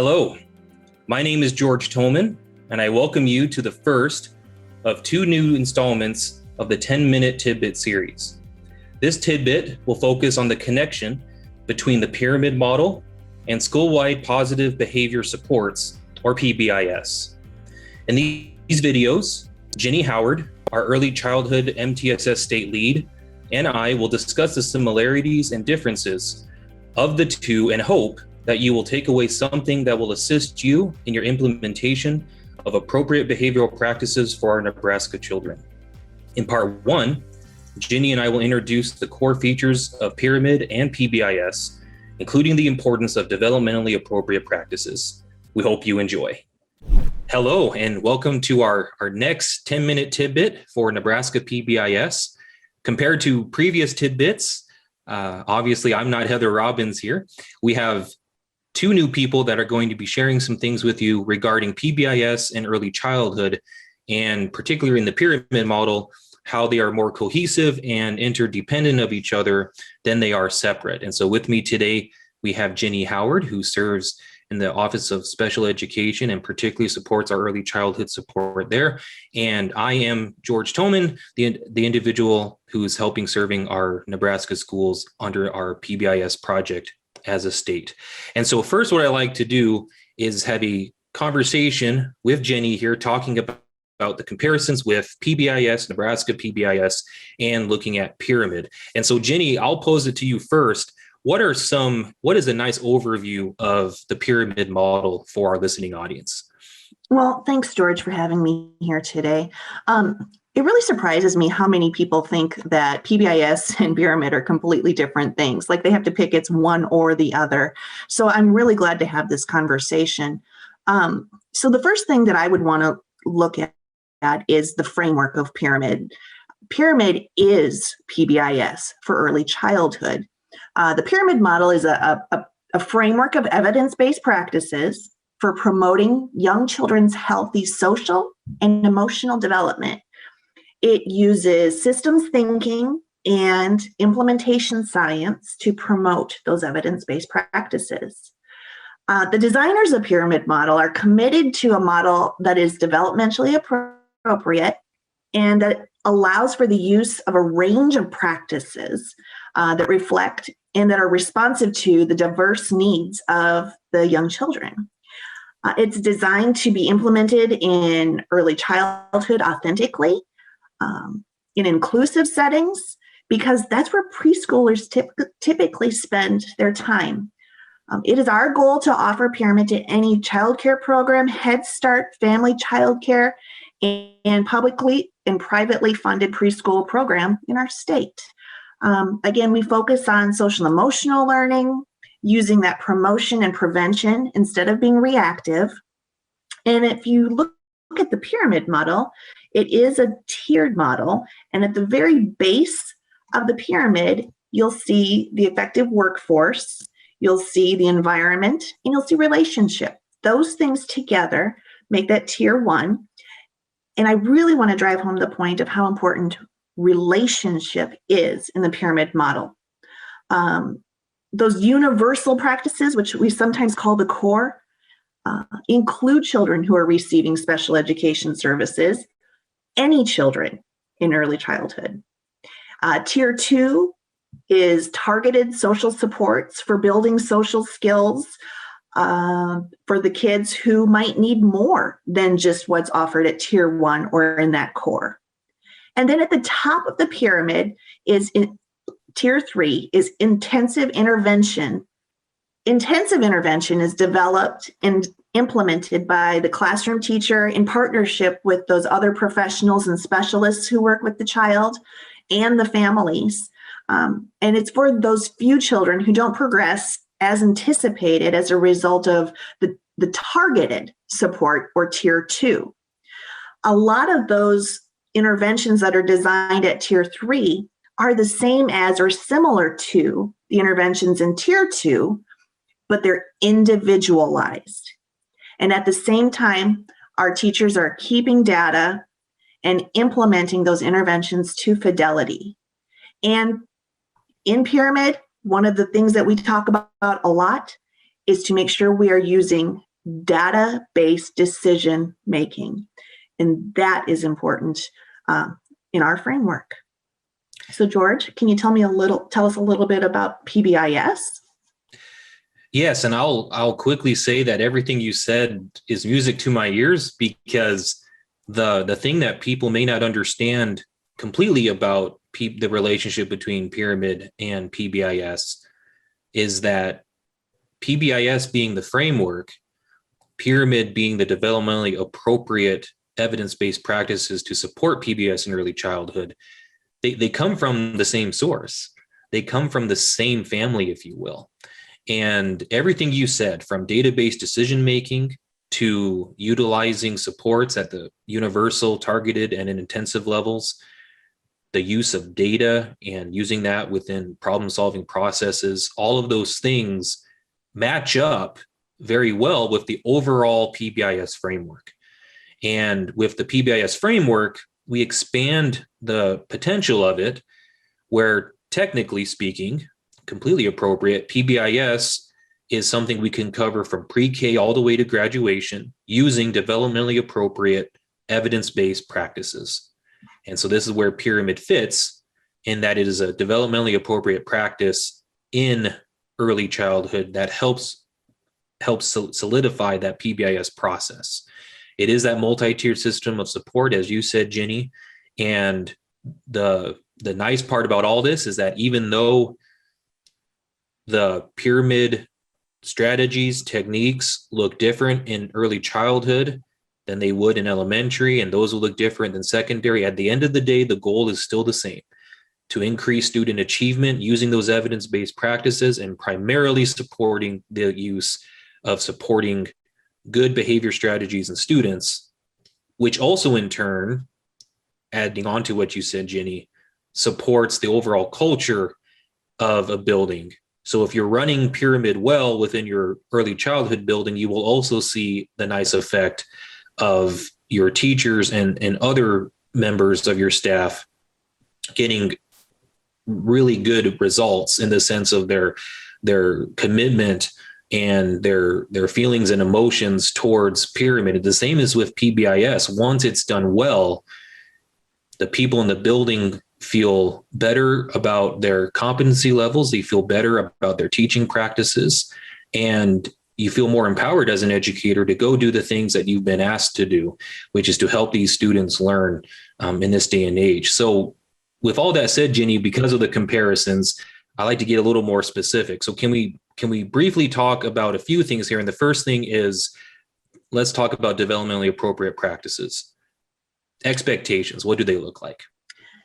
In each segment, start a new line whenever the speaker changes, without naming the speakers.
Hello, my name is George Tolman, and I welcome you to the first of two new installments of the 10-Minute Tidbit series. This tidbit will focus on the connection between the Pyramid Model and Schoolwide Positive Behavior Supports, or PBIS. In these videos, Jenny Howard, our early childhood MTSS state lead, and I will discuss the similarities and differences of the two and hope that you will take away something that will assist you in your implementation of appropriate behavioral practices for our Nebraska children. In part one, Jenny and I will introduce the core features of Pyramid and PBIS, including the importance of developmentally appropriate practices. We hope you enjoy. Hello, and welcome to our next 10-minute tidbit for Nebraska PBIS. Compared to previous tidbits, obviously I'm not Heather Robbins here. We have two new people that are going to be sharing some things with you regarding PBIS and early childhood, and particularly in the Pyramid Model, how they are more cohesive and interdependent of each other than they are separate. And so with me today, we have Jenny Howard, who serves in the Office of Special Education and particularly supports our early childhood support there. And I am George Tolman, the individual who's helping serving our Nebraska schools under our PBIS project as a state. And so first, what I like to do is have a conversation with Jenny here, talking about the comparisons with PBIS, Nebraska PBIS, and looking at Pyramid. And so Jenny, I'll pose it to you first. What is a nice overview of the Pyramid Model for our listening audience?
Well, thanks, George, for having me here today. It really surprises me how many people think that PBIS and Pyramid are completely different things, like they have to pick it's one or the other. So I'm really glad to have this conversation. So the first thing that I would want to look at is the framework of Pyramid. Pyramid is PBIS for early childhood. The Pyramid Model is a framework of evidence-based practices for promoting young children's healthy social and emotional development. It uses systems thinking and implementation science to promote those evidence-based practices. The designers of Pyramid Model are committed to a model that is developmentally appropriate and that allows for the use of a range of practices that reflect and that are responsive to the diverse needs of the young children. It's designed to be implemented in early childhood authentically, in inclusive settings, because that's where preschoolers typically spend their time. It is our goal to offer Pyramid to any childcare program, Head Start, family childcare, and publicly and privately funded preschool program in our state. Again, we focus on social emotional learning, using that promotion and prevention instead of being reactive. And if you look at the Pyramid Model, it is a tiered model. And at the very base of the pyramid, you'll see the effective workforce, you'll see the environment, and you'll see relationship. Those things together make that tier one. And I really want to drive home the point of how important relationship is in the Pyramid Model. Those universal practices, which we sometimes call the core, include children who are receiving special education services, any children in early childhood. Tier two is targeted social supports for building social skills for the kids who might need more than just what's offered at tier one or in that core. And then at the top of the pyramid is tier three is intensive intervention. Intensive intervention is developed and implemented by the classroom teacher in partnership with those other professionals and specialists who work with the child and the families. And it's for those few children who don't progress as anticipated as a result of the targeted support, or tier two. A lot of those interventions that are designed at tier three are the same as or similar to the interventions in tier two, but they're individualized. And at the same time, our teachers are keeping data and implementing those interventions to fidelity. And in Pyramid, one of the things that we talk about a lot is to make sure we are using data-based decision making. And that is important in our framework. So George, can you tell us a little bit about PBIS?
Yes, and I'll quickly say that everything you said is music to my ears, because the thing that people may not understand completely about the relationship between Pyramid and PBIS is that PBIS being the framework, Pyramid being the developmentally appropriate evidence-based practices to support PBIS in early childhood, they come from the same source. They come from the same family, if you will. And everything you said, from database decision-making to utilizing supports at the universal, targeted, and intensive levels, the use of data and using that within problem-solving processes, all of those things match up very well with the overall PBIS framework. And with the PBIS framework, we expand the potential of it, where technically speaking, completely appropriate, PBIS is something we can cover from pre-K all the way to graduation using developmentally appropriate evidence-based practices. And so this is where Pyramid fits, in that it is a developmentally appropriate practice in early childhood that helps solidify that PBIS process. It is that multi-tiered system of support, as you said, Jenny. And the nice part about all this is that even though the Pyramid strategies, techniques look different in early childhood than they would in elementary, and those will look different than secondary, at the end of the day, the goal is still the same: to increase student achievement using those evidence-based practices, and primarily supporting the use of supporting good behavior strategies in students, which also in turn, adding on to what you said, Jenny, supports the overall culture of a building. So if you're running Pyramid well within your early childhood building, you will also see the nice effect of your teachers and other members of your staff getting really good results in the sense of their commitment and their feelings and emotions towards Pyramid. The same as with PBIS. Once it's done well, the people in the building feel better about their competency levels. They feel better about their teaching practices, and you feel more empowered as an educator to go do the things that you've been asked to do, which is to help these students learn in this day and age. So with all that said, Jenny, because of the comparisons, I like to get a little more specific. So can we briefly talk about a few things here? And the first thing is, let's talk about developmentally appropriate practices. Expectations, what do they look like?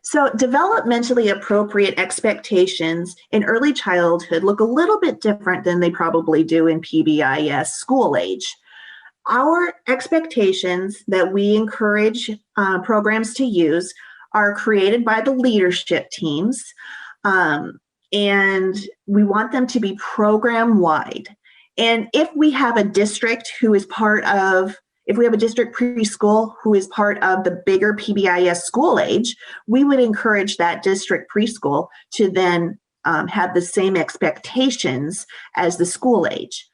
So developmentally appropriate expectations in early childhood look a little bit different than they probably do in PBIS school age. Our expectations that we encourage programs to use are created by the leadership teams, and we want them to be program-wide. And if we have a district if we have a district preschool who is part of the bigger PBIS school age, we would encourage that district preschool to then have the same expectations as the school age.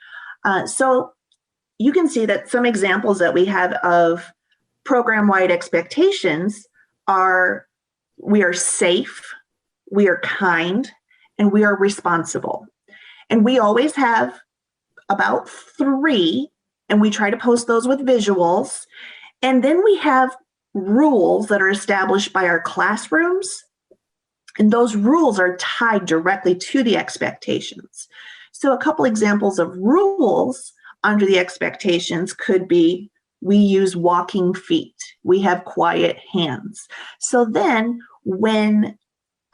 So you can see that some examples that we have of program-wide expectations are: we are safe, we are kind, and we are responsible. And we always have about 3, and we try to post those with visuals. And then we have rules that are established by our classrooms, and those rules are tied directly to the expectations. So a couple examples of rules under the expectations could be: we use walking feet, we have quiet hands. So then when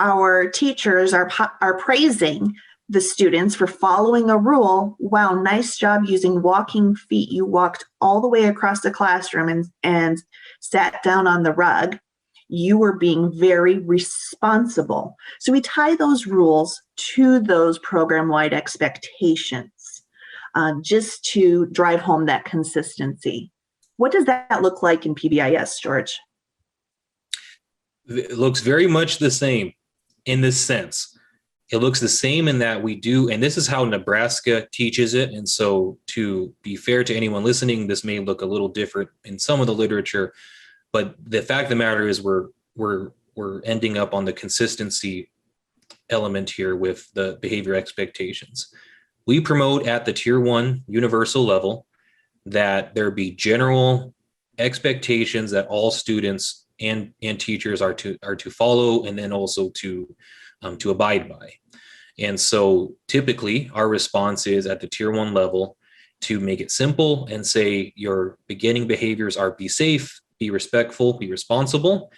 our teachers are praising the students for following a rule, wow, nice job using walking feet. You walked all the way across the classroom and sat down on the rug. You were being very responsible. So we tie those rules to those program-wide expectations, just to drive home that consistency. What does that look like in PBIS, George?
It looks very much the same in this sense. It looks the same in that we do, and this is how Nebraska teaches it. And so to be fair to anyone listening, this may look a little different in some of the literature, but the fact of the matter is we're ending up on the consistency element here with the behavior expectations. We promote at the tier 1 universal level that there be general expectations that all students and teachers are to follow, and then also to abide by. And so typically our response is at the tier 1 level to make it simple and say your beginning behaviors are be safe, be respectful, be responsible.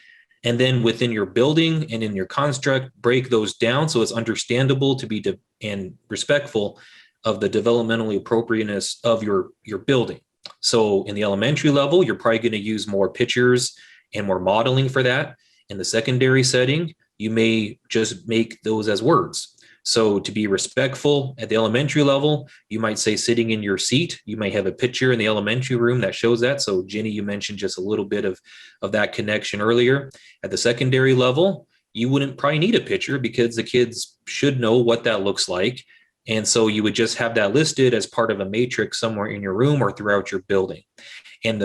And then within your building and in your construct, break those down so it's understandable to be and respectful of the developmentally appropriateness of your building. So in the elementary level, you're probably going to use more pictures and more modeling for that. In the secondary setting, you may just make those as words. So to be respectful at the elementary level, you might say sitting in your seat. You may have a picture in the elementary room that shows that. So Jenny, you mentioned just a little bit of that connection earlier. At the secondary level, you wouldn't probably need a picture because the kids should know what that looks like. And so you would just have that listed as part of a matrix somewhere in your room or throughout your building. And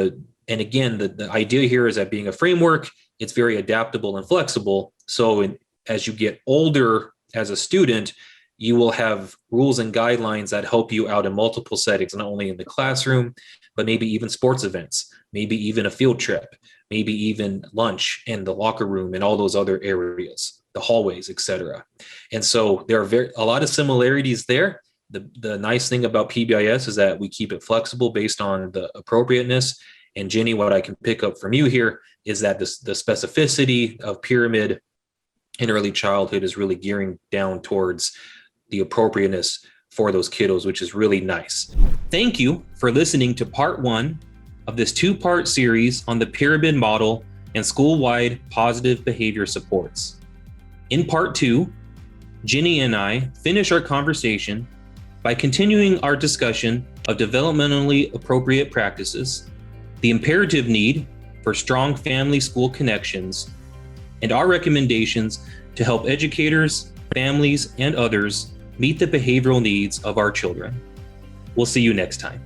again, the idea here is that being a framework, it's very adaptable and flexible. So as you get older as a student, you will have rules and guidelines that help you out in multiple settings, not only in the classroom, but maybe even sports events, maybe even a field trip, maybe even lunch in the locker room and all those other areas, the hallways, etc. And so there are a lot of similarities there. The nice thing about PBIS is that we keep it flexible based on the appropriateness. And Jenny, what I can pick up from you here is that the specificity of Pyramid in early childhood is really gearing down towards the appropriateness for those kiddos, which is really nice. Thank you for listening to part 1 of this 2-part series on the Pyramid Model and school-wide positive behavior supports. In part 2, Ginny and I finish our conversation by continuing our discussion of developmentally appropriate practices, the imperative need for strong family-school connections, and our recommendations to help educators, families, and others meet the behavioral needs of our children. We'll see you next time.